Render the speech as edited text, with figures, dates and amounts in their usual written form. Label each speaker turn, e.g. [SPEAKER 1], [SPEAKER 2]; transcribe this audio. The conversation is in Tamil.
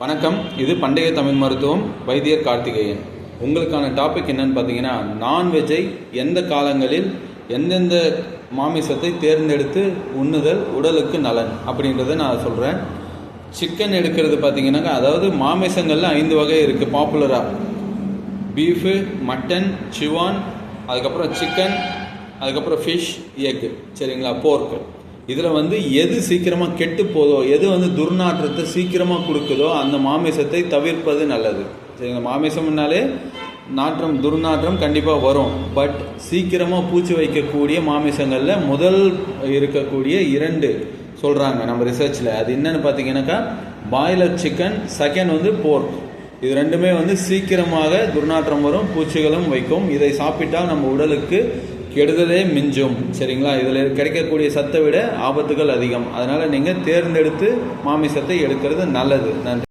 [SPEAKER 1] வணக்கம். இது பண்டைய தமிழ் மருத்துவம் வைத்தியர் கார்த்திகேயன். உங்களுக்கான டாபிக் என்னன்னு பார்த்தீங்கன்னா, நான்வெஜ்ஜை எந்த காலங்களில் எந்தெந்த மாமிசத்தை தேர்ந்தெடுத்து உண்ணுதல் உடலுக்கு நலன் அப்படின்றத நான் சொல்கிறேன். சிக்கன் எடுக்கிறது பார்த்தீங்கன்னாக்கா, அதாவது மாமிசங்களில் 5 வகை இருக்குது பாப்புலராக. பீஃபு, மட்டன், சிவான், அதுக்கப்புறம் சிக்கன், அதுக்கப்புறம் ஃபிஷ், எக்கு, சரிங்களா, போர்க்கு. இதில் எது சீக்கிரமாக கெட்டு போதோ, எது துர்நாற்றத்தை சீக்கிரமாக கொடுக்குதோ அந்த மாமிசத்தை தவிர்ப்பது நல்லது. சரிங்களா, மாமிசம்னாலே நாற்றம், துர்நாற்றம் கண்டிப்பாக வரும். பட் சீக்கிரமாக பூச்சி வைக்கக்கூடிய மாமிசங்களில் முதல் இருக்கக்கூடிய 2 சொல்கிறாங்க நம்ம ரிசர்ச்சில். அது என்னன்னு பார்த்தீங்கன்னாக்கா, பாய்லர் சிக்கன், செகண்ட் போர்க். இது ரெண்டுமே சீக்கிரமாக துர்நாற்றம் வரும், பூச்சிகளும் வைக்கும். இதை சாப்பிட்டால் நம்ம உடலுக்கு கெடுதலே மிஞ்சும். சரிங்களா, இதில் கிடைக்கக்கூடிய சத்தை விட ஆபத்துகள் அதிகம். அதனால் நீங்கள் தேர்ந்தெடுத்து மாமிசத்தை எடுக்கிறது நல்லது. நன்றி.